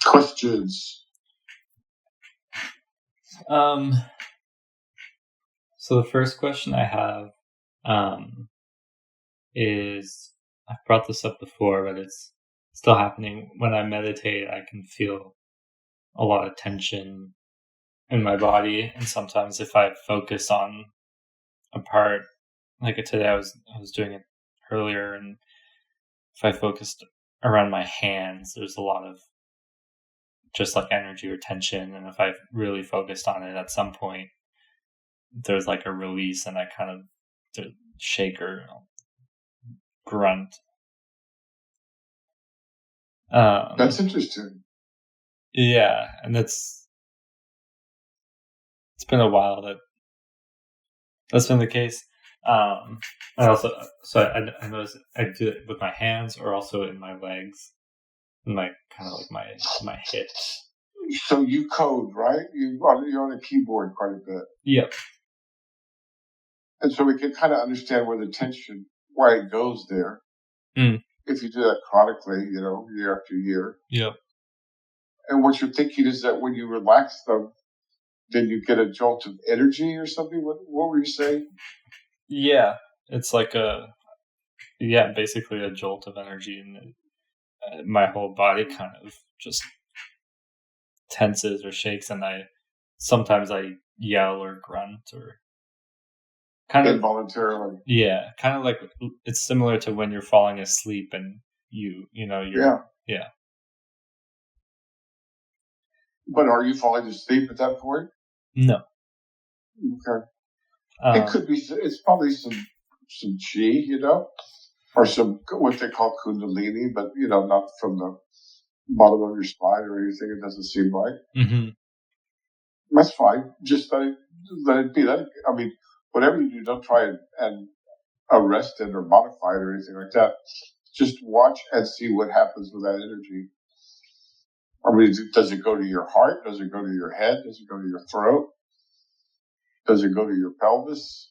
Questions. So the first question I have is, I've brought this up before, but it's still happening. When I meditate, I can feel a lot of tension in my body, and sometimes if I focus on a part, like today I was doing it earlier, and if I focused around my hands, there's a lot of just like energy or tension, and if I really focused on it, at some point there's like a release, and I kind of shake or grunt. That's interesting. Yeah, and it's been a while that's been the case. I also, so I notice I do it with my hands or also in my legs, and like kind of like my hips. So you code, right? You're on a keyboard quite a bit. Yep. And so we can kind of understand where the tension, why it goes there. If you do that chronically, year after year. Yep. And what you're thinking is that when you relax them, then you get a jolt of energy or something. What were you saying? Yeah, it's like basically a jolt of energy, and my whole body kind of just tenses or shakes, and sometimes I yell or grunt or kind of involuntarily. Yeah, kind of like it's similar to when you're falling asleep and you're yeah. But are you falling asleep at that point? No. Okay. It could be. It's probably some chi, or some what they call Kundalini, but not from the bottom of your spine or anything. It doesn't seem like. Mm-hmm. That's fine. Just let it be. Whatever you do, don't try and arrest it or modify it or anything like that. Just watch and see what happens with that energy. Does it go to your heart? Does it go to your head? Does it go to your throat? Does it go to your pelvis?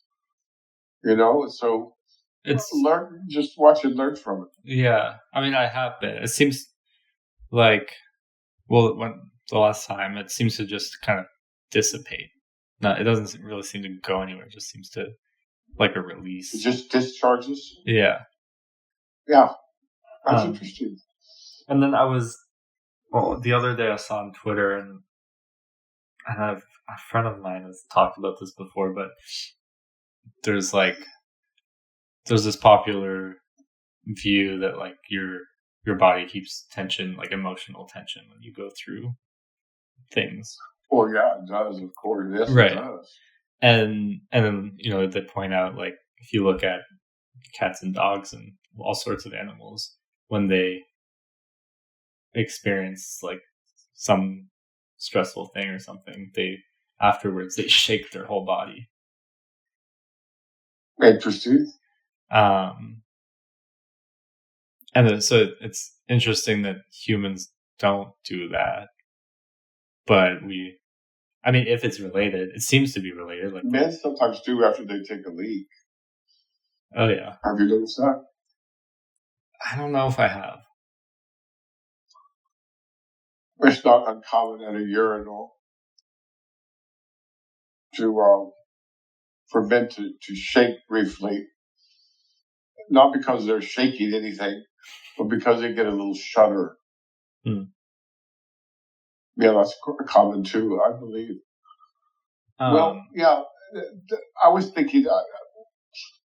So just watch and learn from it. Yeah. I have been. It seems like, when the last time, it seems to just kind of dissipate. No, it doesn't really seem to go anywhere. It just seems to, like a release. It just discharges? Yeah. Yeah. That's interesting. And then the other day I saw on Twitter, and a friend of mine has talked about this before, but there's this popular view that like your body keeps tension, like emotional tension, when you go through things. Oh yeah, it does. Of course, yes, right. It does. And then they point out, like, if you look at cats and dogs and all sorts of animals, when they experience like some stressful thing or something, afterwards they shake their whole body. Interesting. And so it's interesting that humans don't do that, but if it's related, it seems to be related. Like men sometimes do after they take a leak. Oh yeah. Have you noticed that? I don't know if I have. It's not uncommon at a urinal for men to shake briefly, not because they're shaking anything, but because they get a little shudder. Yeah, that's common too, I believe. Well, yeah, I was thinking,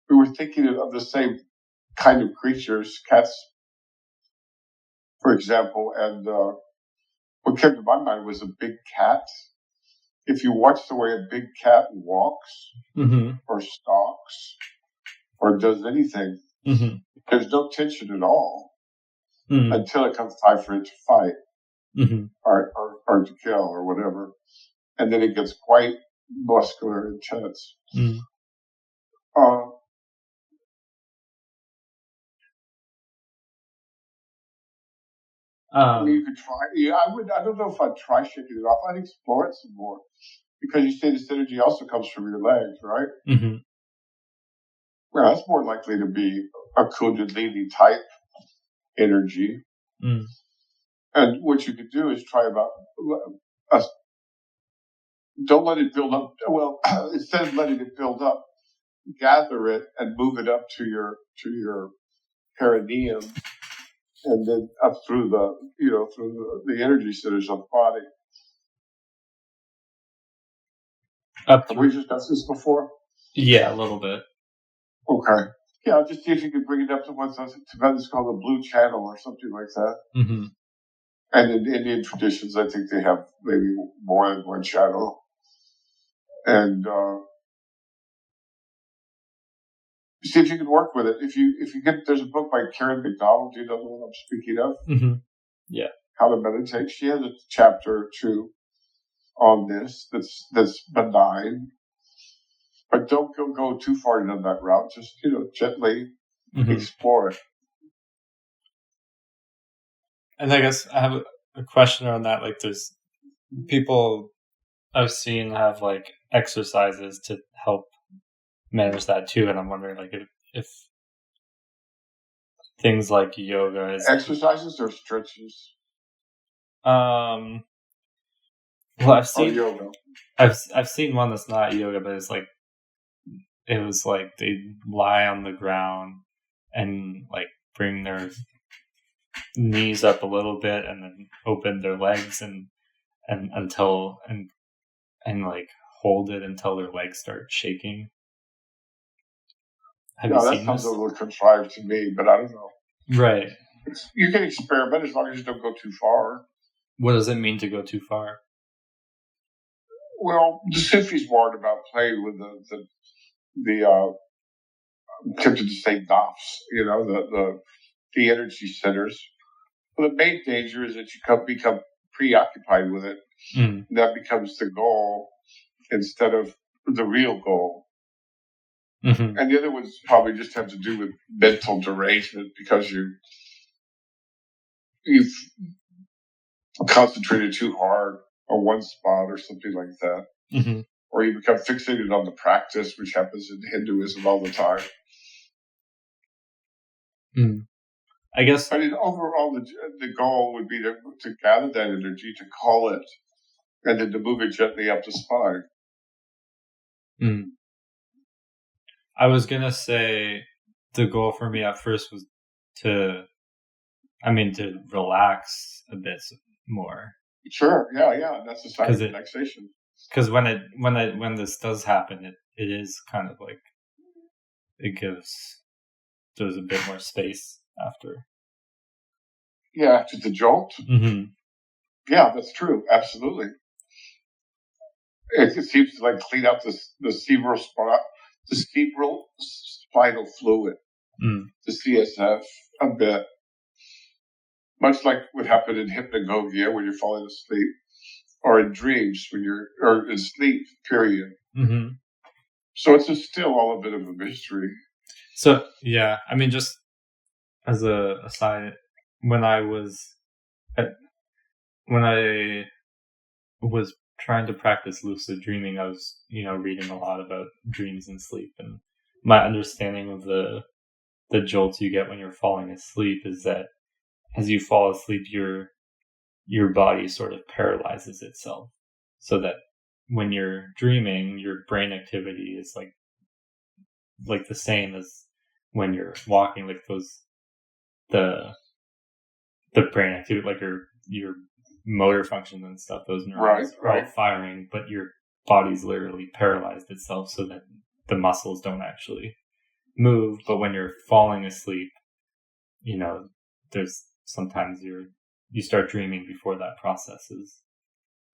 we were thinking of the same kind of creatures, cats, for example, and what came to my mind was a big cat. If you watch the way a big cat walks or stalks or does anything, there's no tension at all until it comes time for it to fight or to kill or whatever. And then it gets quite muscular and tense. You could try. Yeah, I don't know if I'd try shaking it off. I'd explore it some more, because you say this energy also comes from your legs, right? Well, that's more likely to be a Kundalini type energy. And what you could do is try about, don't let it build up. Well, instead of letting it build up, gather it and move it up to your perineum, and then up through the energy centers of the body. Have we discussed this before? Yeah, a little bit. Okay. Yeah, just see if you could bring it up to what's Tibetans called the blue channel or something like that. Mm-hmm. And in Indian traditions, I think they have maybe more than one channel. And see if you can work with it. If you get, there's a book by Karen McDonald. Do you know the one I'm speaking of? Mm-hmm. Yeah. How to meditate. She has a chapter or two on this. That's benign, but don't go too far down that route. Just gently explore it. And I guess I have a question on that. Like, there's people I've seen have like exercises to help manage that too, and I'm wondering like if things like yoga is exercises or stretches. Well, I've seen yoga. I've seen one that's not yoga, but it was like they lie on the ground and like bring their knees up a little bit and then open their legs and like hold it until their legs start shaking. Have you seen that sounds a little contrived to me, but I don't know. Right. You can experiment as long as you don't go too far. What does it mean to go too far? Well, the Sufis warned about playing with the I'm tempted to say nafs, the energy centers. Well, the main danger is that you become preoccupied with it. Mm. And that becomes the goal instead of the real goal. Mm-hmm. And the other ones probably just have to do with mental derangement because you've concentrated too hard on one spot or something like that. Mm-hmm. Or you become fixated on the practice, which happens in Hinduism all the time. Mm. I guess. I mean, overall, the goal would be to gather that energy, to call it, and then to move it gently up the spine. Mm. I was gonna say the goal for me at first was to relax a bit more. Sure, yeah, that's a sign of relaxation. Because when this does happen, it is kind of like there's a bit more space after. Yeah, after the jolt. Mm-hmm. Yeah, that's true. Absolutely. It seems to like clean out the cerebral spinal fluid, the CSF a bit. Much like what happened in hypnagogia when you're falling asleep, or in dreams or in sleep, period. Mm-hmm. So it's still all a bit of a mystery. So, yeah, I mean, just as a aside, when I was trying to practice lucid dreaming, I was, reading a lot about dreams and sleep, and my understanding of the jolts you get when you're falling asleep is that as you fall asleep, your body sort of paralyzes itself, so that when you're dreaming, your brain activity is like the same as when you're walking, like the brain activity, like your motor functions and stuff, those neurons are all firing, but your body's literally paralyzed itself so that the muscles don't actually move. But when you're falling asleep, there's sometimes you start dreaming before that process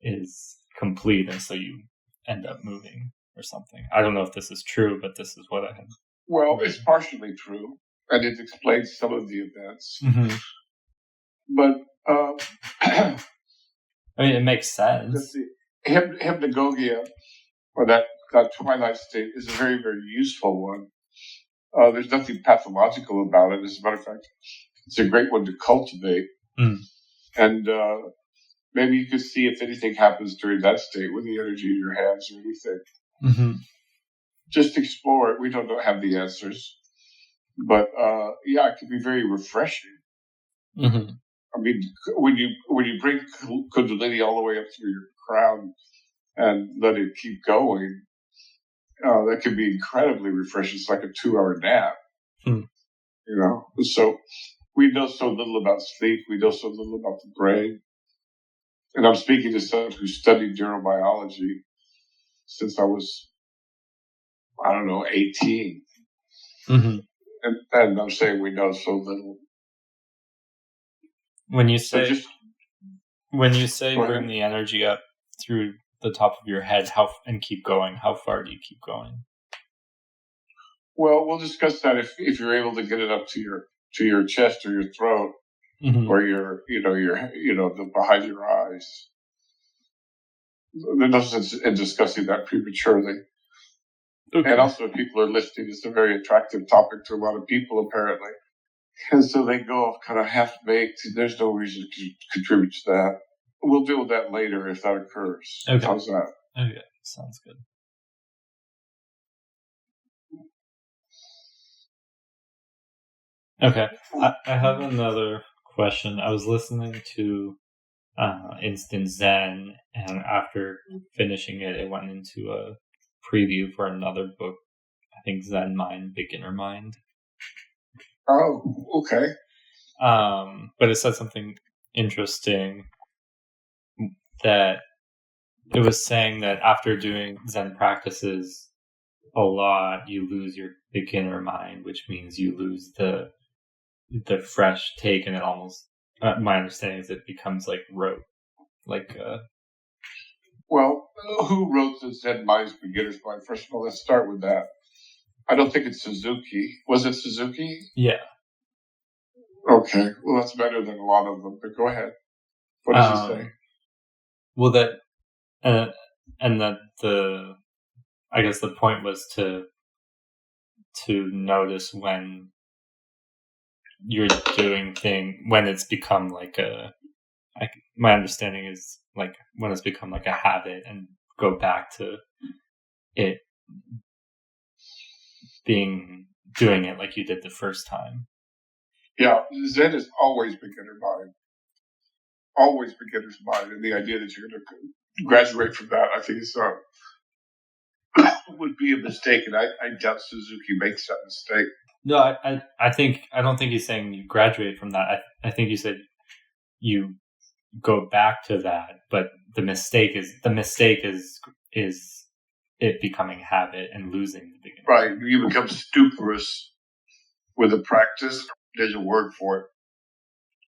is complete, and so you end up moving or something. I don't know if this is true, but this is what I had. Well, it's partially true, and it explains some of the events. Mm-hmm. But I mean, it makes sense. Hypnagogia, or that twilight state, is a very, very useful one. There's nothing pathological about it. As a matter of fact, it's a great one to cultivate. Mm. And maybe you could see if anything happens during that state with the energy in your hands or anything. Mm-hmm. Just explore it. We don't have the answers. But it can be very refreshing. Mm-hmm. I mean, when you bring Kundalini all the way up through your crown and let it keep going, that can be incredibly refreshing. It's like a 2-hour nap, So we know so little about sleep. We know so little about the brain. And I'm speaking to someone who studied neurobiology since I was, 18. Mm-hmm. And I'm saying we know so little. When you say bring the energy up through the top of your head, and keep going, how far do you keep going? Well, we'll discuss that if you're able to get it up to your chest or your throat, or your the behind your eyes. There's no sense in discussing that prematurely. Okay. And also, if people are listening, it's a very attractive topic to a lot of people, apparently. And so they go off kind of half-baked. There's no reason to contribute to that. We'll deal with that later if that occurs. Okay. How's that? Okay, sounds good. Okay, I have another question. I was listening to Instant Zen, and after finishing it, it went into a preview for another book. I think Zen Mind, Beginner Mind. Oh, okay. But it said something interesting, that it was saying that after doing Zen practices a lot, you lose your beginner mind, which means you lose the fresh take, and it almost, my understanding is it becomes like rote. Well, who wrote the Zen Mind's Beginner's Mind? First of all, let's start with that. I don't think it's Suzuki. Was it Suzuki? Yeah. Okay. Well, that's better than a lot of them, but go ahead. What does he say? Well, that, and that I guess the point was to notice when you're doing when it's become my understanding is like when it's become like a habit, and go back to it doing it like you did the first time. Yeah, Zen is always beginner mind. Always beginner's mind. And the idea that you're going to graduate from that, I think is would be a mistake. And I doubt Suzuki makes that mistake. No, I don't think he's saying you graduate from that. I think you said you go back to that, but the mistake is it becoming habit and losing the beginning. Right. You become stuporous with a practice. There's a word for it.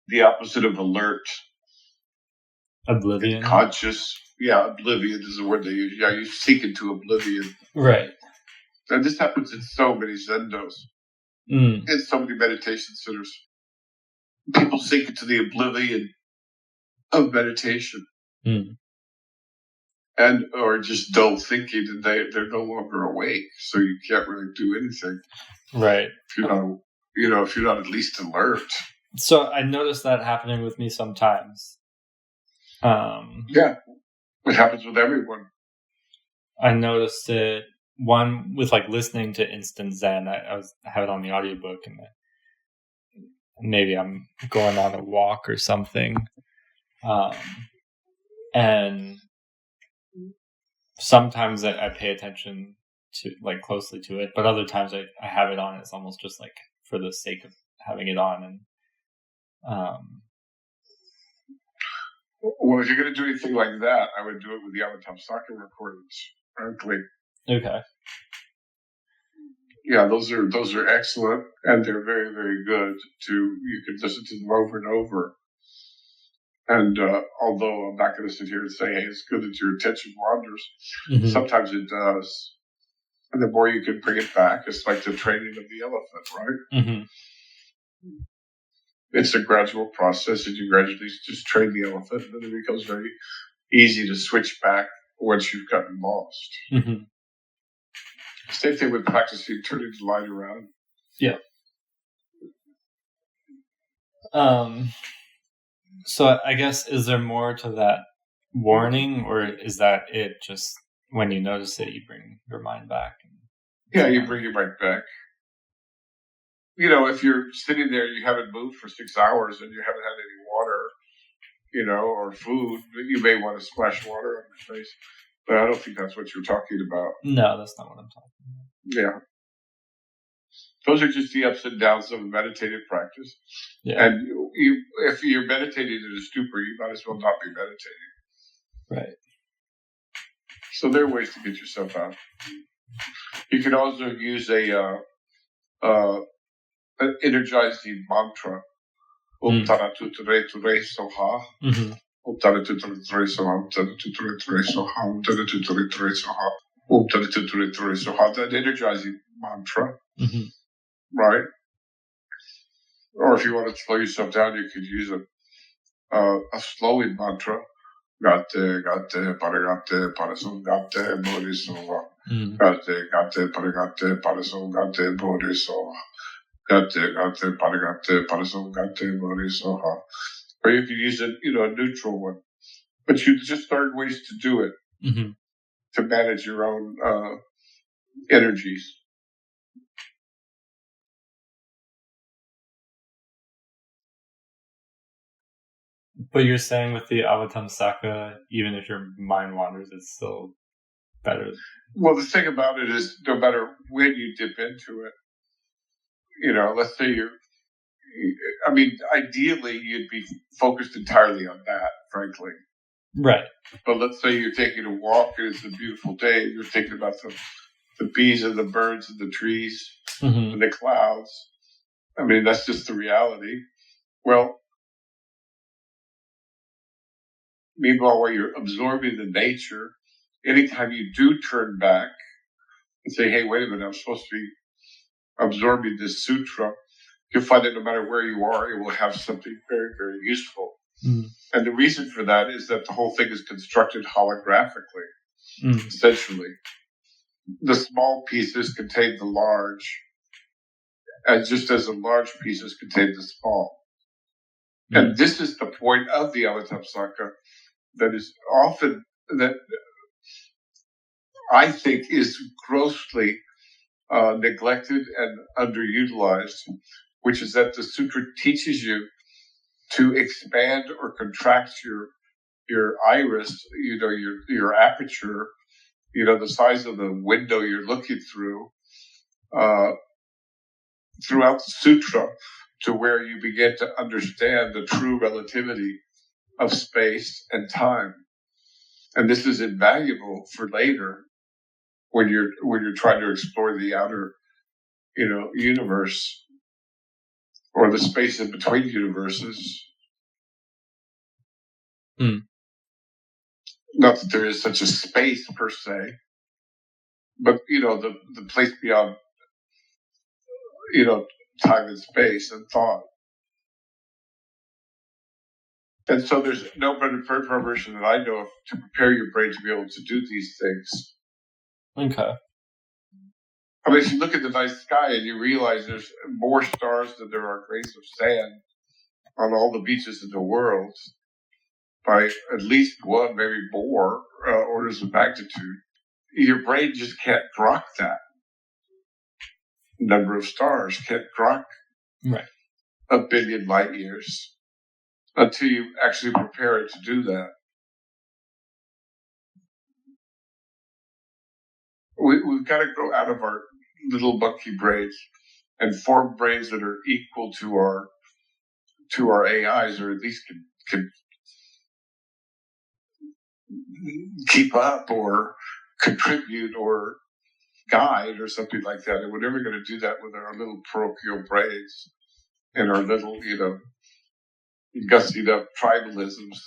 The opposite of alert. Oblivion. It's conscious. Yeah, oblivion is the word they use. Yeah, you sink into oblivion. Right. And this happens in so many zendos. In so many meditation centers. People sink into the oblivion of meditation. And or just dull thinking, and they're no longer awake, so you can't really do anything. Right. If you're not at least alert. So I noticed that happening with me sometimes. Yeah, it happens with everyone. I noticed it with listening to Instant Zen. I have it on the audiobook, and maybe I'm going on a walk or something, and sometimes I pay attention to closely to it, but other times I have it on. It's almost just for the sake of having it on, and well, if you're going to do anything like that, I would do it with the Avatamsaka recordings, frankly. Okay. Yeah, those are excellent, and they're very, very good. You can listen to them over and over. And although I'm not going to sit here and say, hey, it's good that your attention wanders, sometimes it does. And the more you can bring it back, it's like the training of the elephant, right? Mm-hmm. It's a gradual process, and you gradually just train the elephant, and then it becomes very easy to switch back once you've gotten lost. Mm-hmm. Same thing with practicing turning the light around. Yeah. So I guess, is there more to that warning, or is that it? Just when you notice it, you bring your mind back. Yeah, you bring your mind back. If you're sitting there, you haven't moved for 6 hours, and you haven't had any water, or food, you may want to splash water on your face. But I don't think that's what you're talking about. No, that's not what I'm talking about. Yeah. Those are just the ups and downs of a meditative practice. Yeah. And if you're meditating in a stupor, you might as well not be meditating. Right. So there are ways to get yourself out. You can also use an energizing mantra. Om Tana Tuture Ture Soha. Om Tana Tuture Ture Soha. Om Tana Tuture Ture Soha. Om Tana Tuture Ture Soha. Om Tana Tuture Ture Soha. That energizing mantra. Right? Or if you want to slow yourself down, you could use a slowing mantra. Gatte, paragatte, parasum, gatte, bodhisattva. Gatte, paragatte, parasum, gatte, bodhisattva. Gatte, paragatte, parasum, gatte, bodhisattva. Or you could use a neutral one. But you just learn ways to do it to manage your own energies. But you're saying with the Avatamsaka, even if your mind wanders, it's still better. Well, the thing about it is, no matter when you dip into it, let's say ideally you'd be focused entirely on that, frankly. Right. But let's say you're taking a walk and it's a beautiful day, and you're thinking about the bees and the birds and the trees and the clouds. That's just the reality. Well, meanwhile, while you're absorbing the nature, anytime you do turn back and say, hey, wait a minute, I'm supposed to be absorbing this sutra, you'll find that no matter where you are, it will have something very, very useful. And the reason for that is that the whole thing is constructed holographically, essentially. The small pieces contain the large, and just as the large pieces contain the small. And this is the point of the Avatamsaka that is often, that I think is grossly neglected and underutilized, which is that the sutra teaches you to expand or contract your iris, your aperture, the size of the window you're looking through, throughout the sutra, to where you begin to understand the true relativity of space and time. And this is invaluable for later when you're trying to explore the outer, universe, or the space in between universes. Not that there is such a space per se, but the place beyond time and space and thought. And so there's no better preparation that I know of to prepare your brain to be able to do these things. Okay. If you look at the night sky and you realize there's more stars than there are grains of sand on all the beaches in the world, by at least one, maybe more orders of magnitude, your brain just can't grok that number of stars, can't grok a billion light years until you actually prepare it to do that. We've got to grow out of our little monkey brains and form brains that are equal to our AIs, or at least can keep up or contribute or guide or something like that. And we're never going to do that with our little parochial brains and our little, gussied up tribalisms,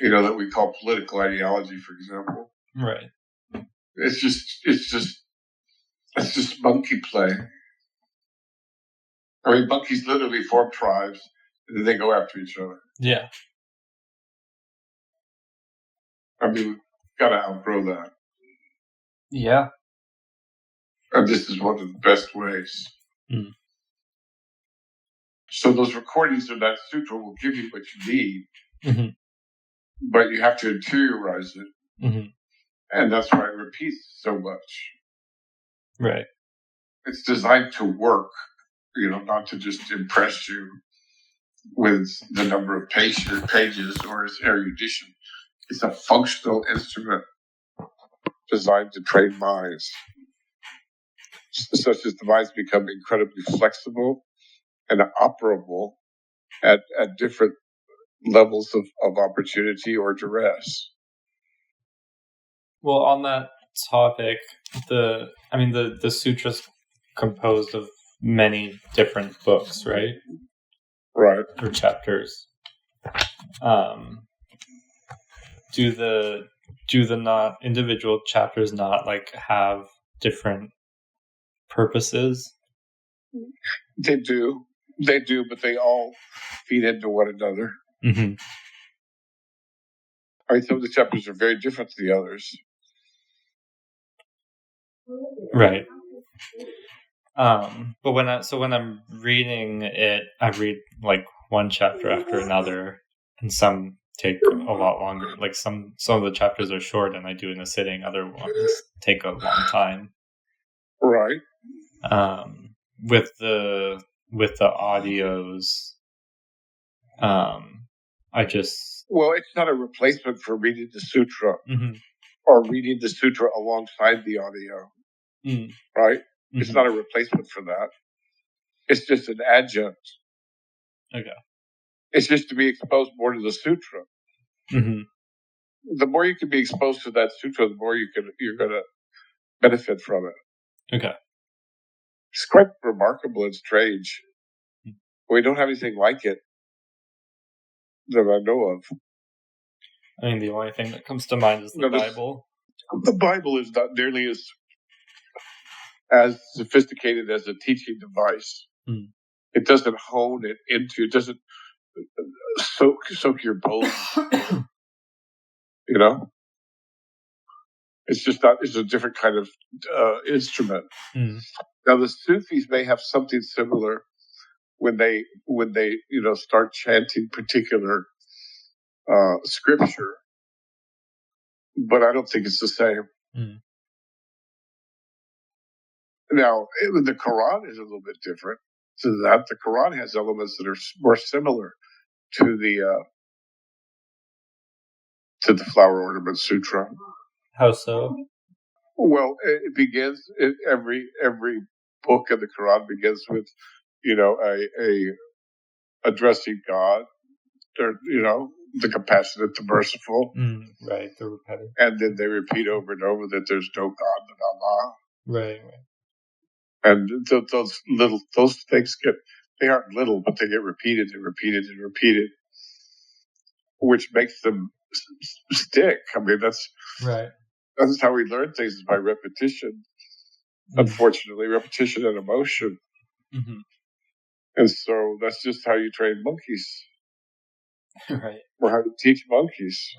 that we call political ideology, for example. Right. It's just monkey play. Monkeys literally form tribes and then they go after each other. Yeah. We've got to outgrow that. Yeah. And this is one of the best ways. So those recordings of that sutra will give you what you need, but you have to interiorize it. And that's why it repeats so much. Right. It's designed to work, not to just impress you with the number of pages or its erudition. It's a functional instrument designed to train minds, such as the minds become incredibly flexible and operable at different levels of opportunity or duress. Well, on that topic, the sutra's composed of many different books, right? Right. Or chapters. Do the not individual chapters not like have different purposes? They do, but they all feed into one another. Mm-hmm. I mean, some of the chapters are very different to the others. Right. But when I'm reading it, I read like one chapter after another, and some take a lot longer. Like some of the chapters are short, and I do in a sitting. Other ones take a long time. Right. With the audios, I just it's not a replacement for reading the sutra, mm-hmm. or reading the sutra alongside the audio. Right. Mm-hmm. It's not a replacement for that. It's just an adjunct. Okay. It's just to be exposed more to the sutra. Mm-hmm. The more you can be exposed to that sutra, the more you're going to benefit from it. Okay. It's quite remarkable and strange. We don't have anything like it that I know of. I mean, the only thing that comes to mind is the Bible. The Bible is not nearly as sophisticated as a teaching device. It doesn't hone it into, it doesn't soak your bones. You know? It's just not, it's a different kind of instrument. Now, the Sufis may have something similar when they start chanting particular scripture, but I don't think it's the same. Now, the Quran is a little bit different. So that the Quran has elements that are more similar to the Flower Ornament Sutra. How so? Well, it begins, every book of the Quran begins with, a addressing God, or, the compassionate, the merciful. Right, the repetitive. And then they repeat over and over that there's no God but Allah. Right. And those things they aren't little, but they get repeated and repeated and repeated, which makes them stick. I mean, that's right. That's how we learn things, is by repetition. Unfortunately, repetition and emotion. Mm-hmm. And so that's just how you train monkeys. Right. Or how to teach monkeys.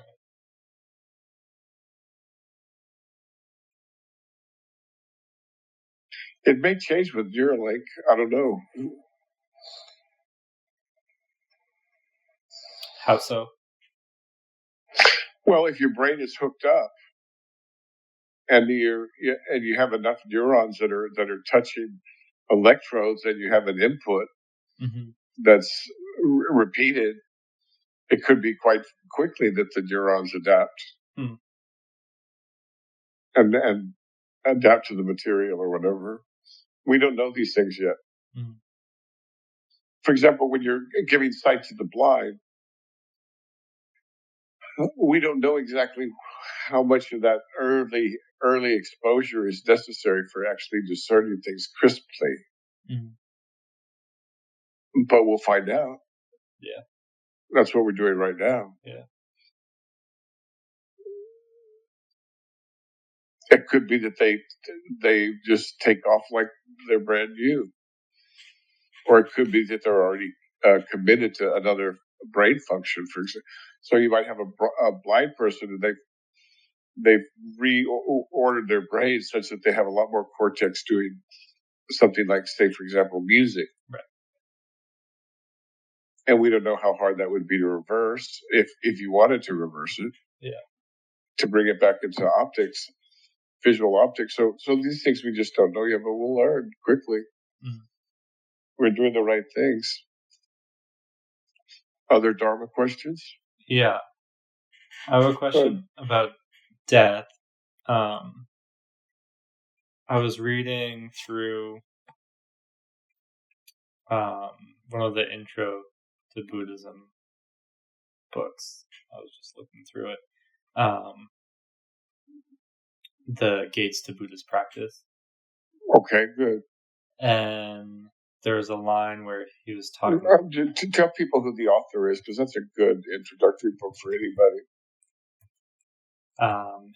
It may change with Neuralink. I don't know. How so? Well, if your brain is hooked up, and you have enough neurons that are touching electrodes, and you have an input that's repeated, it could be quite quickly that the neurons adapt and adapt to the material or whatever. We don't know these things yet. For example, when you're giving sight to the blind, we don't know exactly how much of that early exposure is necessary for actually discerning things crisply. But we'll find out. Yeah. That's what we're doing right now. Yeah. It could be that they just take off like they're brand new. Or it could be that they're already committed to another brain function, for example. So you might have a blind person, and they've reordered their brain such that they have a lot more cortex doing something like, say, for example, music. Right. And we don't know how hard that would be to reverse, if you wanted to reverse it. Yeah. To bring it back into optics, visual optics. So these things we just don't know yet, but we'll learn quickly. We're doing the right things. Other Dharma questions? Yeah. I have a question about death. I was reading through one of the intro to Buddhism books. I was just looking through it. The Gates to Buddhist Practice. Okay, good. And there's a line where he was talking... To tell people who the author is, because that's a good introductory book for anybody.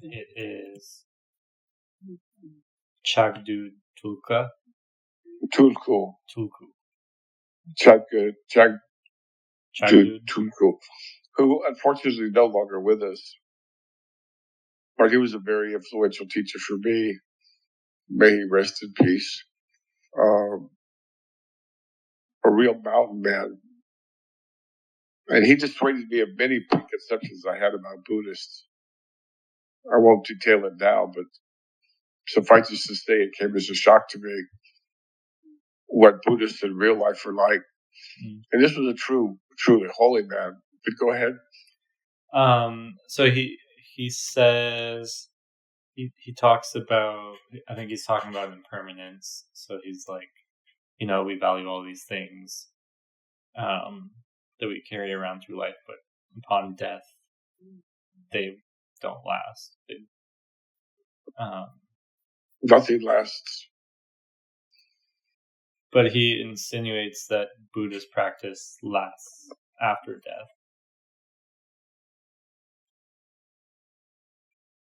It is Chagdu Tulku. Tulku. Chagdu Tulku, who unfortunately is no longer with us. But he was a very influential teacher for me. May he rest in peace. A real mountain man. And he dissuaded me of many preconceptions I had about Buddhists. I won't detail it now, but suffice it to say, it came as a shock to me what Buddhists in real life are like. And this was a truly holy man. But go ahead. So he says, he talks about, I think he's talking about impermanence. So he's like, we value all these things that we carry around through life, but upon death, they don't last. Nothing lasts. But he insinuates that Buddhist practice lasts after death.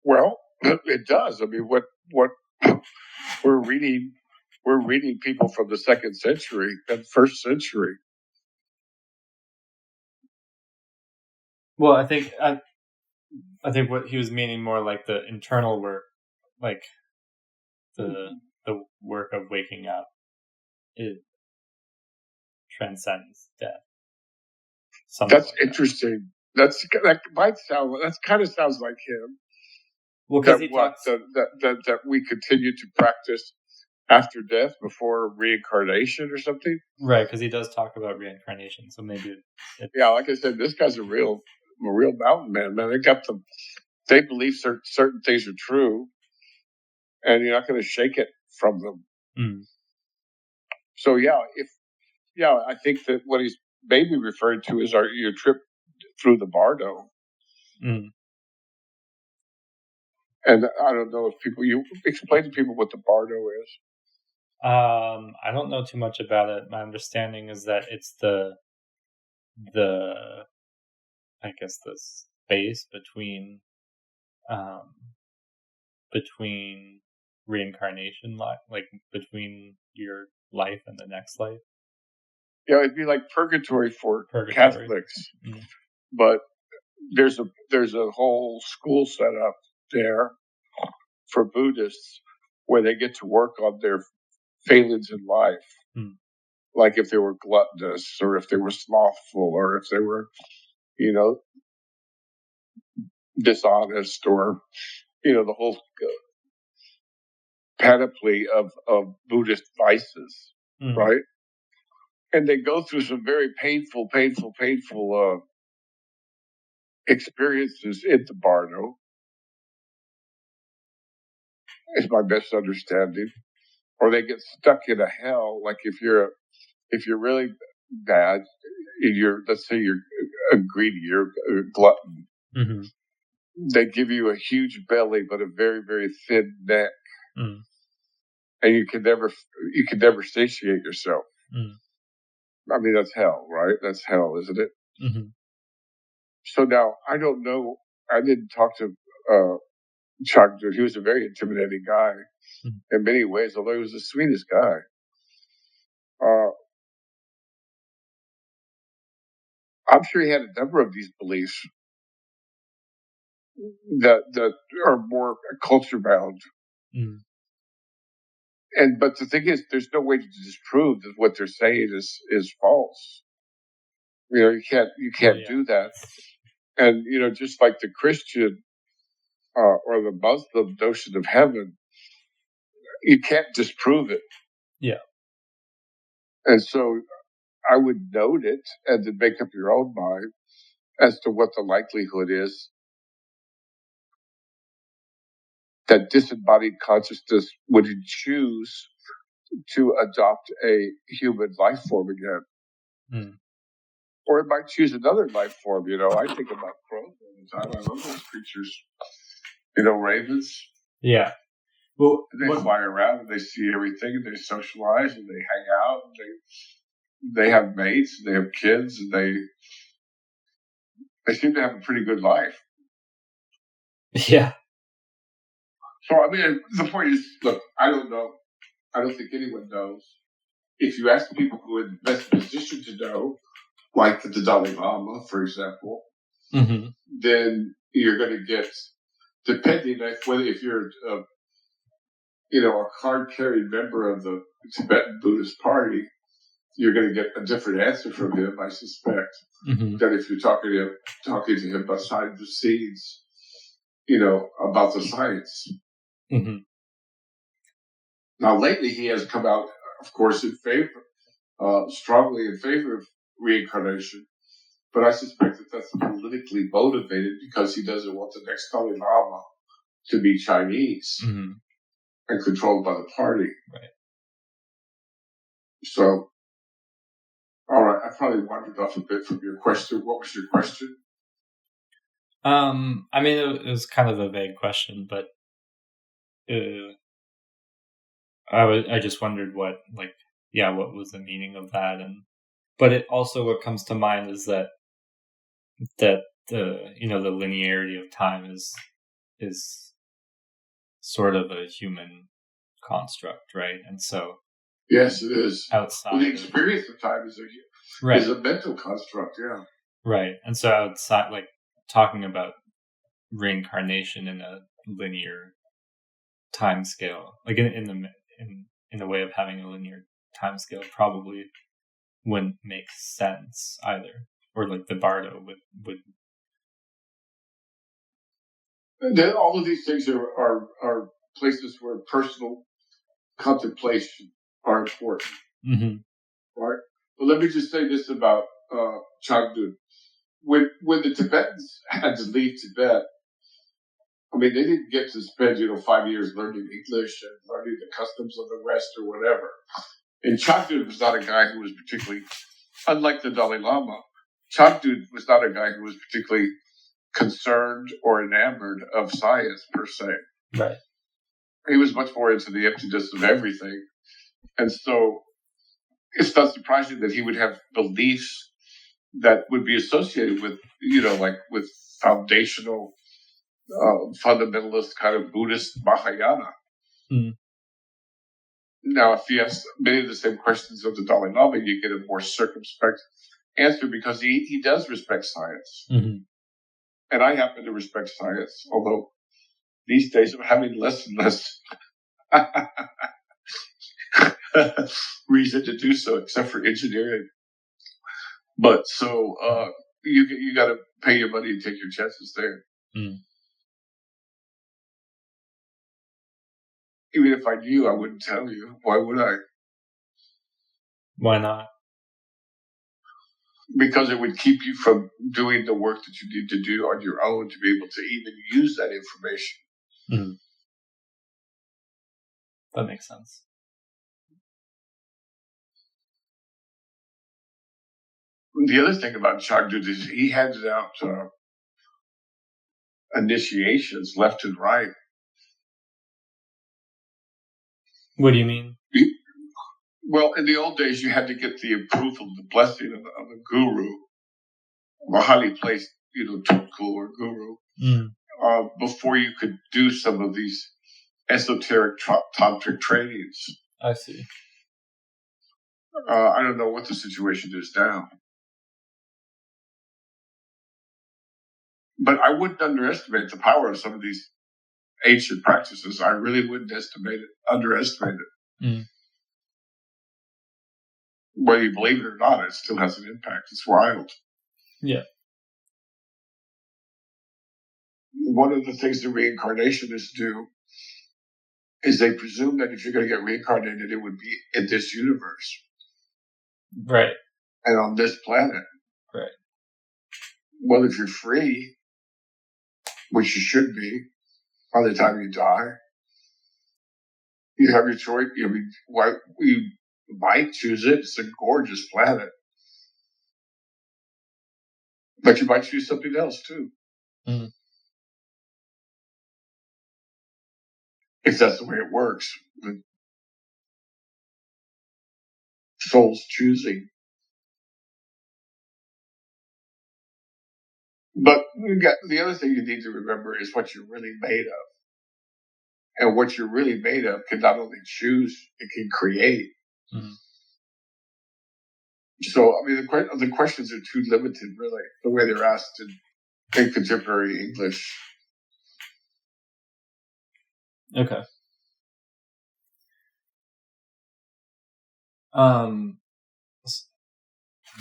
Well, it does. I mean, what we're reading people from the 2nd century and 1st century. Well, I think what he was meaning more like the internal work, like the work of waking up, it transcends death. That's like interesting. That kind of sounds like him. Well, because that we continue to practice after death before reincarnation or something. Right, because he does talk about reincarnation. So maybe yeah, like I said, this guy's a real mountain man. Man, they believe certain things are true, and you're not going to shake it from them. So I think that what he's maybe referred to is your trip through the bardo. And I don't know if you explain to people what the bardo is. I don't know too much about it. My understanding is that it's the I guess the space between reincarnation, like between your life and the next life. Yeah, it'd be like purgatory for Catholics, but there's a whole school set up there for Buddhists where they get to work on their failings in life, like if they were gluttonous or if they were slothful or if they were, dishonest or, the whole panoply of Buddhist vices, right? And they go through some very painful experiences in the bardo, is my best understanding. Or they get stuck in a hell, like if you're really bad, let's say you're a greedy, you're a glutton. They give you a huge belly but a very, very thin neck, and you can never satiate yourself. I mean, that's hell, right? That's hell, isn't it? So now I don't know. I didn't talk to Chagdu. He was a very intimidating guy in many ways, although he was the sweetest guy. I'm sure he had a number of these beliefs that are more culture bound. But the thing is, there's no way to disprove that what they're saying is false. You can't do that. And just like the Christian or the Muslim notion of heaven, you can't disprove it. Yeah. And so I would note it and then make up your own mind as to what the likelihood is that disembodied consciousness would choose to adopt a human life form again. Or it might choose another life form. I think about crows all the time. I love those creatures. Ravens. Yeah. Well, they fly around and they see everything and they socialize and they hang out and they have mates and they have kids and they seem to have a pretty good life. Yeah. So, the point is, look, I don't know. I don't think anyone knows. If you ask people who are in the best position to know, like the Dalai Lama, for example, then you're going to get, depending if you're a card-carrying member of the Tibetan Buddhist party, you're going to get a different answer from him, I suspect, than if you're talking to him behind the scenes, about the science. Now, lately he has come out, of course, strongly in favor of reincarnation, but I suspect that that's politically motivated because he doesn't want the next Dalai Lama to be Chinese and controlled by the party. Right. So, all right, I probably wandered off a bit from your question. What was your question? It was kind of a vague question, but I just wondered what was the meaning of that, but it also, what comes to mind is that the linearity of time is sort of a human construct, right? And so yes, it is. Outside the experience of time is a mental construct, yeah. Right, and so outside, like talking about reincarnation in a linear time scale, like in the way of having a linear time scale, probably wouldn't make sense either. Or like the Bardo would. And then all of these things are places where personal contemplation are important. Right? But let me just say this about Chagdud. When the Tibetans had to leave Tibet, they didn't get to spend 5 years learning English and learning the customs of the West or whatever. And Chagdud was not a guy who was particularly, unlike the Dalai Lama, Chagdud was not a guy who was particularly concerned or enamored of science per se. Right. He was much more into the emptiness of everything. And so it's not surprising that he would have beliefs that would be associated with, with foundational, fundamentalist kind of Buddhist Mahayana. Now, if you ask many of the same questions of the Dalai Lama, you get a more circumspect answer because he does respect science. And I happen to respect science, although these days I'm having less and less reason to do so, except for engineering. But so you got to pay your money and take your chances there. Even if I knew, I wouldn't tell you. Why would I? Why not? Because it would keep you from doing the work that you need to do on your own to be able to even use that information. That makes sense. The other thing about Chagdud is he handed out initiations left and right. What do you mean? Well, in the old days, you had to get the approval, the blessing of a guru, a highly placed, Tulku or guru, before you could do some of these esoteric tantric trainings. I see. I don't know what the situation is now. But I wouldn't underestimate the power of some of these ancient practices. I really wouldn't underestimate it. Whether you believe it or not, it still has an impact. It's wild. Yeah. One of the things the reincarnationists do is they presume that if you're going to get reincarnated, it would be in this universe. Right. and on this planet. Right. Well, if you're free, which you should be by the time you die, you have your choice. You might choose it. It's a gorgeous planet. But you might choose something else too. Mm. If that's the way it works. The soul's choosing. But the other thing you need to remember is what you're really made of. And what you're really made of can not only choose, it can create. Mm-hmm. So, I mean, the questions are too limited, really, the way they're asked in contemporary English. Okay.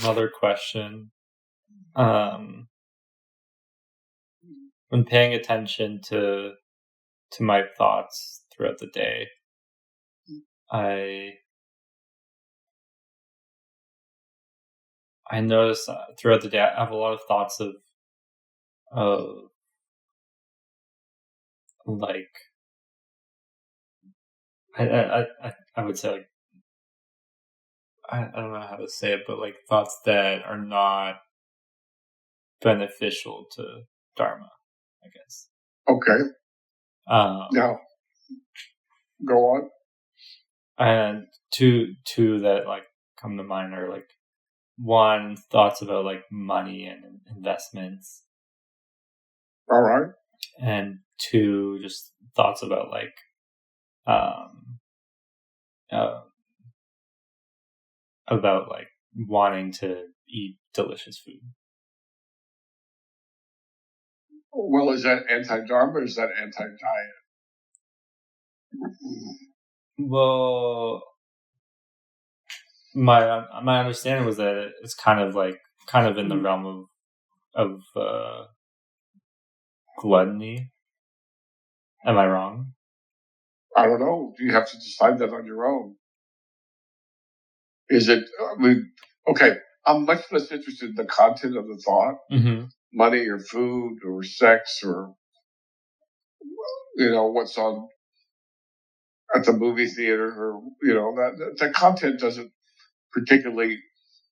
Another question. When paying attention to my thoughts throughout the day, I notice throughout the day I have a lot of thoughts of like I would say like I don't know how to say it, but like thoughts that are not beneficial to Dharma, I guess. Okay. Now, go on. And two that like come to mind are like, one, thoughts about like money and investments. All right. And two, just thoughts about like about like wanting to eat delicious food. Well, is that anti-Dharma or is that anti-diet? Well, my understanding was that it's kind of in the realm of gluttony. Am I wrong? I don't know. You have to decide that on your own. Is it? I mean, okay. I'm much less interested in the content of the thought, money or food or sex or what's on at the movie theater, or that the content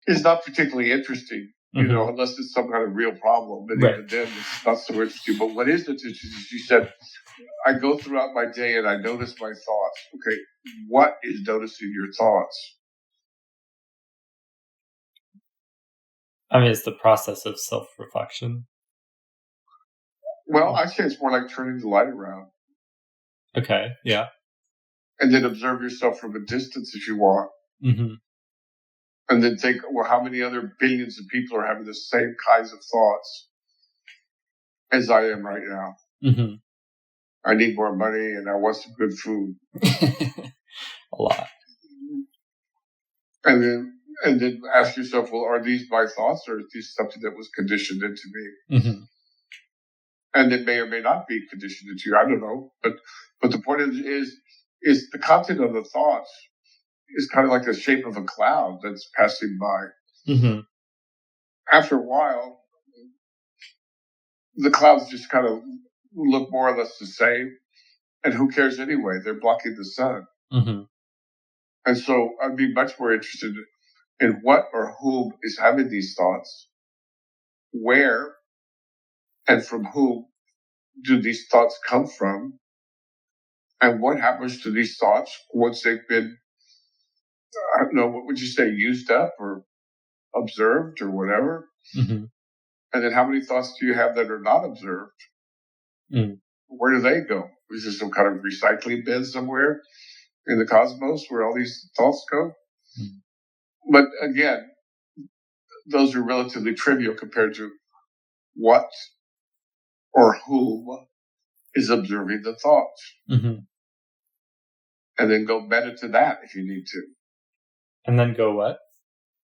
is not particularly interesting. Unless it's some kind of real problem, but even then it's not so interesting. But what is interesting is you said, I go throughout my day and I notice my thoughts. Okay, what is noticing your thoughts? I mean, it's the process of self-reflection. Well, I'd say it's more like turning the light around. Okay, yeah. And then observe yourself from a distance if you want. Mm-hmm. And then think, well, how many other billions of people are having the same kinds of thoughts as I am right now? Mm-hmm. I need more money and I want some good food. A lot. And then ask yourself, well, are these my thoughts or is this something that was conditioned into me? Mm-hmm. And it may or may not be conditioned into you. I don't know. But the point is the content of the thoughts is kind of like the shape of a cloud that's passing by. Mm-hmm. After a while, the clouds just kind of look more or less the same. And who cares anyway? They're blocking the sun. Mm-hmm. And so I'd be much more interested in what or whom is having these thoughts, where and from whom do these thoughts come from, and what happens to these thoughts once they've been, I don't know, what would you say, used up or observed or whatever? Mm-hmm. And then how many thoughts do you have that are not observed? Mm. Where do they go? Is there some kind of recycling bin somewhere in the cosmos where all these thoughts go? Mm. But again, those are relatively trivial compared to what or whom is observing the thoughts. Mm-hmm. And then go meta to that if you need to. And then go what?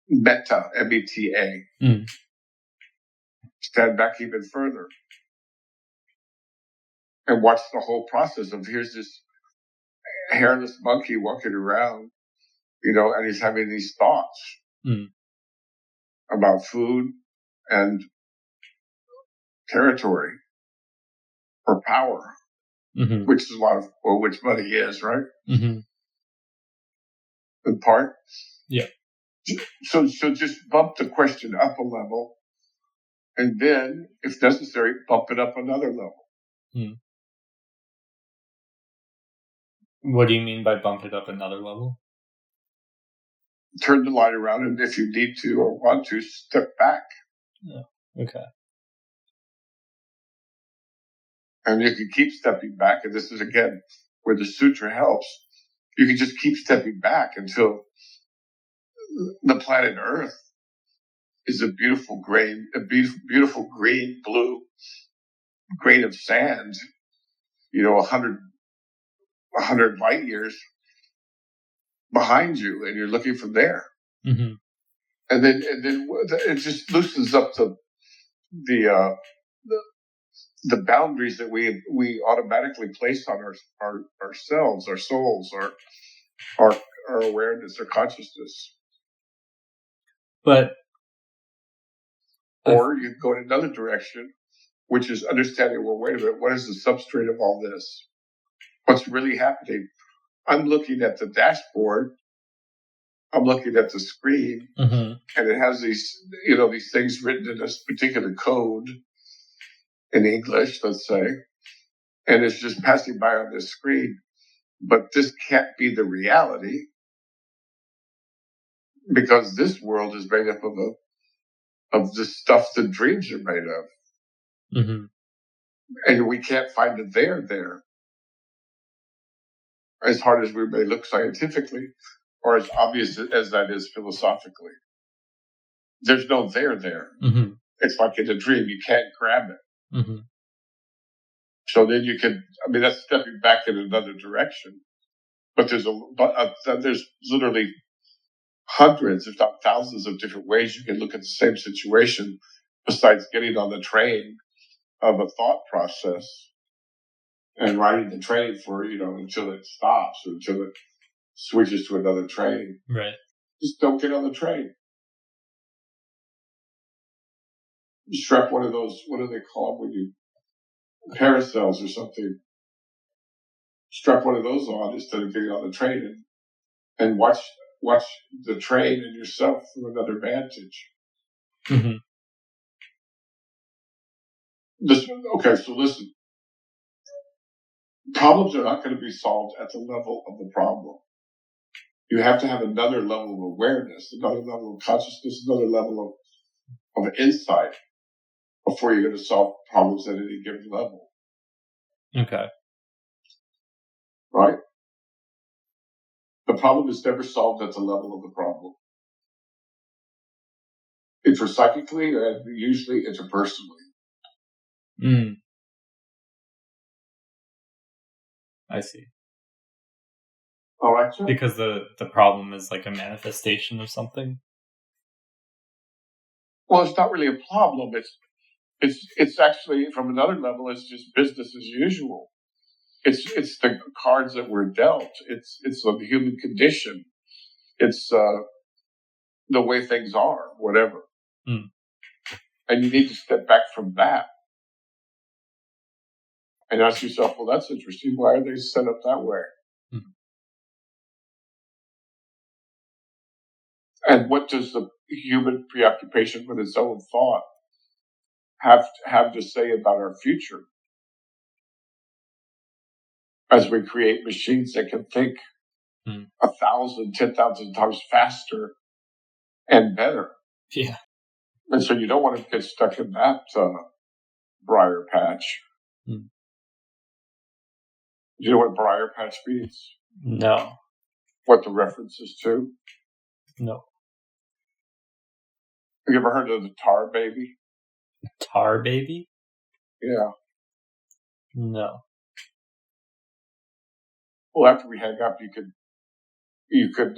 Meta, M-E-T-A. Mm. Stand back even further. And watch the whole process of, here's this hairless monkey walking around, and he's having these thoughts. Mm. about food and territory or power, which is which money is, right? In part. Yeah. So just bump the question up a level, and then, if necessary, bump it up another level. What do you mean by bump it up another level? Turn the light around, and if you need to or want to, step back. Yeah. Okay. And you can keep stepping back, and this is, again, where the sutra helps. You can just keep stepping back until the planet Earth is a beautiful green, blue grain of sand, 100 light years behind you, and you're looking from there. And then it just loosens up the boundaries that we automatically place on ourselves, our souls, our awareness, our consciousness. Or you can go in another direction, which is understanding, well, wait a minute, what is the substrate of all this? What's really happening? I'm looking at the dashboard. I'm looking at the screen, and it has these things written in this particular code in English, let's say, and it's just passing by on this screen. But this can't be the reality, because this world is made up of the stuff that dreams are made of. And we can't find a there. As hard as we may look scientifically, or as obvious as that is philosophically. There's no there. It's like in a dream, you can't grab it. So then that's stepping back in another direction. But there's literally hundreds, if not thousands, of different ways you can look at the same situation, besides getting on the train of a thought process and riding the train for, until it stops, or until it switches to another train. Right. Just don't get on the train. You strap one of those, what do they call them when you, paracells or something. Strap one of those on instead of getting on the train, and watch the train and yourself from another vantage. So listen. Problems are not going to be solved at the level of the problem. You have to have another level of awareness, another level of consciousness, another level of insight before you're going to solve problems at any given level. Okay. Right? The problem is never solved at the level of the problem. Intrapsychically and usually interpersonally. I see. All right, sir. Because the problem is like a manifestation of something? Well, it's not really a problem. It's actually, from another level, it's just business as usual. It's the cards that were dealt. It's the human condition. It's the way things are, whatever. And you need to step back from that and ask yourself, well, that's interesting. Why are they set up that way? And what does the human preoccupation with its own thought have to say about our future? As we create machines that can think 1,000, 10,000 times faster and better. Yeah. And so you don't want to get stuck in that briar patch. Do you know what briar patch means? No. What the reference is to? No. Have you ever heard of the tar baby? Tar baby? Yeah. No. Well, after we hang up, you could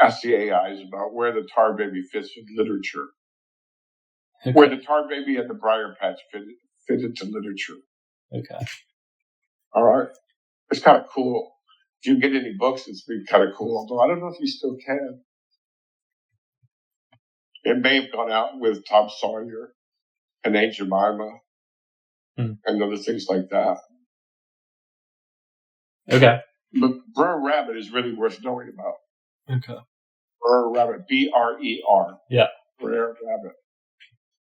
ask the AIs about where the tar baby fits in literature. Okay. Where the tar baby and the briar patch fit into literature. Okay. All right. It's kind of cool. If you get any books, it's been kind of cool. Although I don't know if you still can. It may have gone out with Tom Sawyer and Aunt Jemima and other things like that. Okay. But Brer Rabbit is really worth knowing about. Okay. Brer Rabbit, B-R-E-R. Yeah. Brer Rabbit.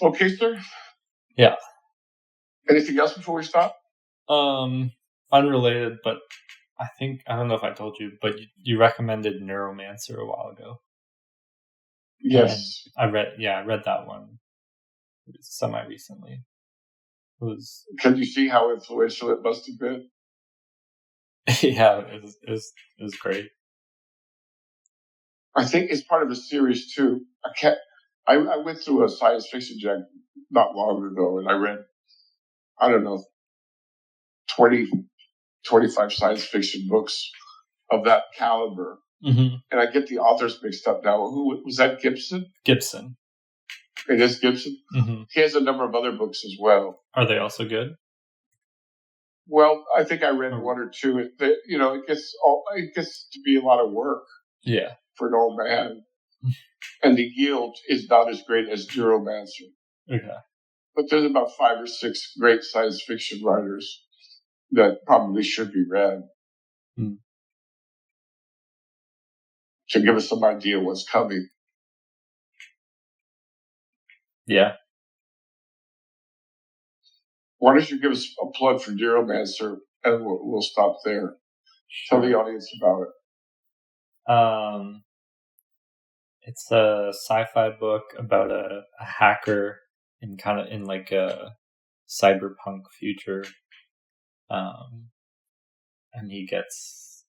Okay, sir? Yeah. Anything else before we stop? Unrelated, but I don't know if I told you, but you recommended Neuromancer a while ago. Yes. And I read that one semi-recently. Can you see how influential it must have been? Yeah, it was great. I think it's part of a series too. I went through a science fiction jack not long ago, and I read, I don't know, 20, 25 science fiction books of that caliber. Mm-hmm. And I get the authors mixed up now. Who was that? Gibson? Gibson. It is Gibson? Mm-hmm. He has a number of other books as well. Are they also good? Well, I think I read one or two. It gets to be a lot of work. Yeah. For an old man. And the yield is not as great as Neuromancer. Okay. But there's about 5 or 6 great science fiction writers that probably should be read to give us some idea of what's coming. Yeah. Why don't you give us a plug for Neuromancer, and we'll stop there. Sure. Tell the audience about it. It's a sci-fi book about a hacker in like a cyberpunk future. And he gets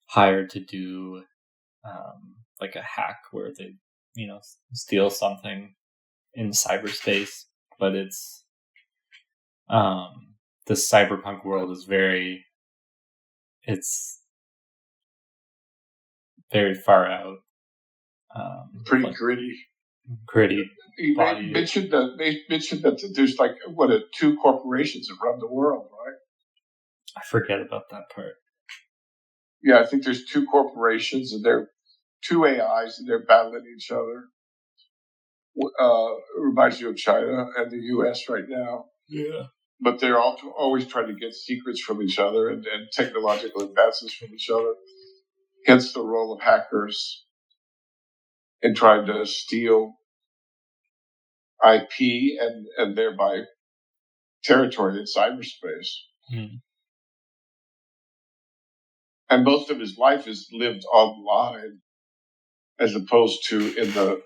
hired to do like a hack where they, steal something in cyberspace, but it's the cyberpunk world is very far out. Pretty gritty. You mentioned that there's like 2 corporations that run the world, right? I forget about that part. Yeah, I think there's 2 corporations and they're 2 AIs and they're battling each other. It reminds you of China and the U.S. right now. Yeah. But they're always trying to get secrets from each other and technological advances from each other. Hence the role of hackers in trying to steal IP and thereby territory in cyberspace. And most of his life is lived online as opposed to in the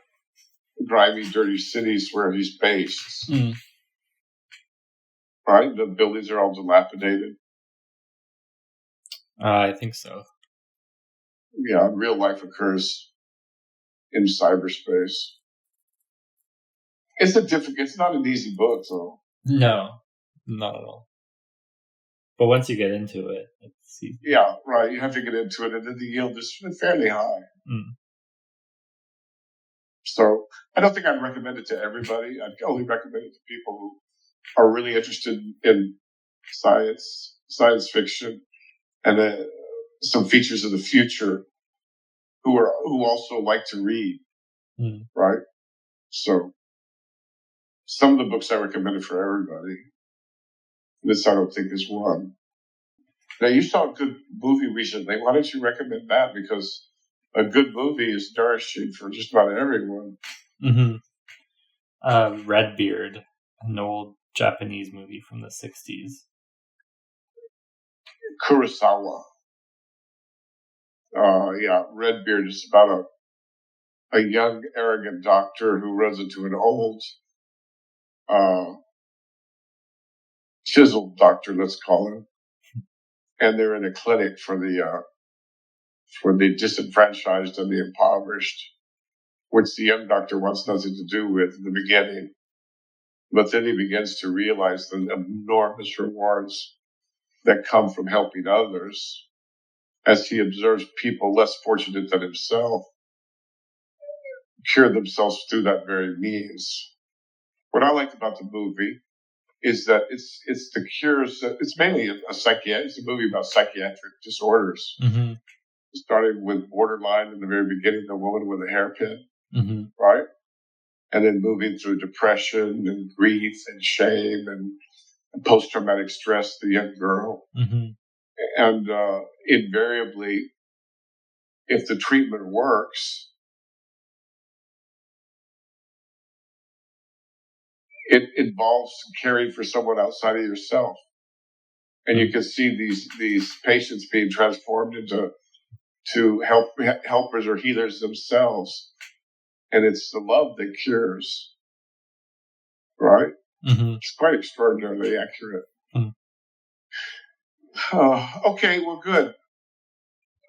grimy, dirty cities where he's based. Right? The buildings are all dilapidated. I think so. Yeah, real life occurs in cyberspace. It's not an easy book, though. No, not at all. But once you get into it, it's easy. Yeah, right. You have to get into it, and then the yield is fairly high. So I don't think I'd recommend it to everybody. I'd only recommend it to people who are really interested in science fiction, and some features of the future, who also like to read, right? So some of the books I recommended for everybody. This I don't think is one. Now you saw a good movie recently. Why don't you recommend that? Because a good movie is nourishing for just about everyone. Redbeard, an old Japanese movie from the 60s. Kurosawa. Redbeard is about a young, arrogant doctor who runs into an old, chiseled doctor, let's call him. And they're in a clinic for the disenfranchised and the impoverished, which the young doctor wants nothing to do with in the beginning. But then he begins to realize the enormous rewards that come from helping others as he observes people less fortunate than himself cure themselves through that very means. What I like about the movie is that it's the cures. It's mainly it's a movie about psychiatric disorders. Starting with borderline in the very beginning, the woman with a hairpin, right? and then moving through depression and grief and shame and post-traumatic stress, the young girl. Mm-hmm. And invariably, if the treatment works, it involves caring for someone outside of yourself. And you can see these patients being transformed into helpers or healers themselves. And it's the love that cures, right? Mm-hmm. It's quite extraordinarily accurate. Mm-hmm. Okay, well, good.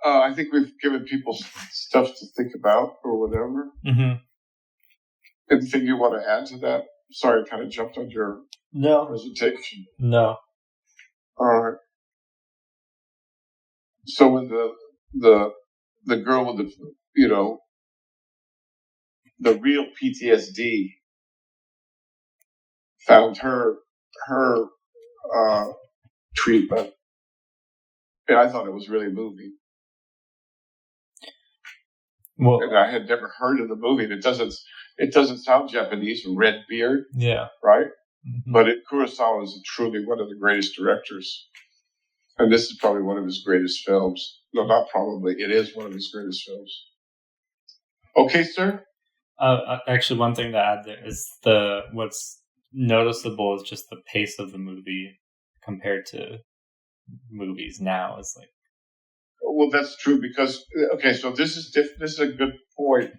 I think we've given people stuff to think about or whatever. Mm-hmm. Anything you want to add to that? Sorry, I kind of jumped on your presentation. No. All right. So when the girl with the real PTSD found her treatment, and I thought it was really moving. Well, and I had never heard of the movie. And it doesn't sound Japanese, red beard. Yeah. Right? Mm-hmm. But Kurosawa is truly one of the greatest directors. And this is probably one of his greatest films. No, not probably. It is one of his greatest films. Okay, sir? Actually, one thing to add there is what's noticeable is just the pace of the movie compared to movies now. Is like, well, that's true because so this is a good point.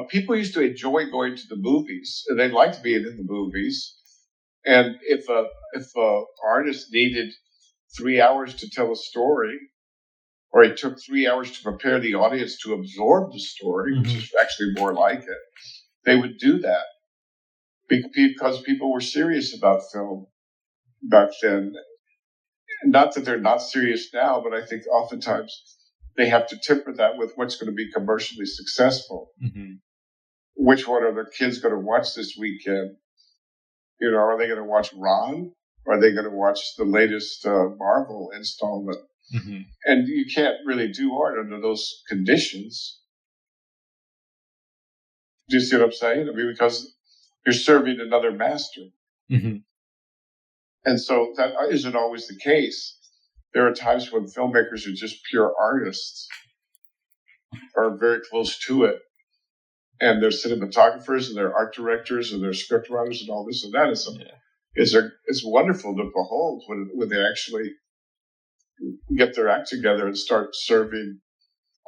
People used to enjoy going to the movies, and they liked being in the movies. And if a artist needed 3 hours to tell a story, or it took 3 hours to prepare the audience to absorb the story, mm-hmm. which is actually more like it, they would do that because people were serious about film back then. Not that they're not serious now, but I think oftentimes they have to temper that with what's going to be commercially successful. Mm-hmm. Which one are the kids going to watch this weekend? Are they going to watch Ron? Or are they going to watch the latest Marvel installment? Mm-hmm. And you can't really do art under those conditions. Do you see what I'm saying? I mean, because you're serving another master. Mm-hmm. And so that isn't always the case. There are times when filmmakers are just pure artists, or very close to it. And they're cinematographers, and they're art directors, and they're script writers, and all this and that. It's wonderful to behold when they actually get their act together and start serving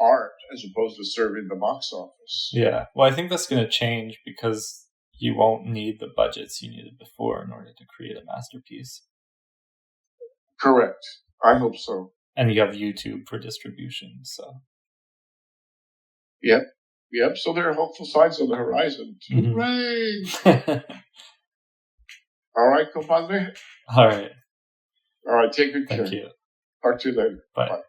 art as opposed to serving the box office. Yeah. Well, I think that's going to change because you won't need the budgets you needed before in order to create a masterpiece. Correct. I hope so. And you have YouTube for distribution, so. Yep. So there are hopeful signs on the horizon. Mm-hmm. Hooray! All right, compadre? All right. Take good care. Thank you. Talk to you later. Bye. Bye.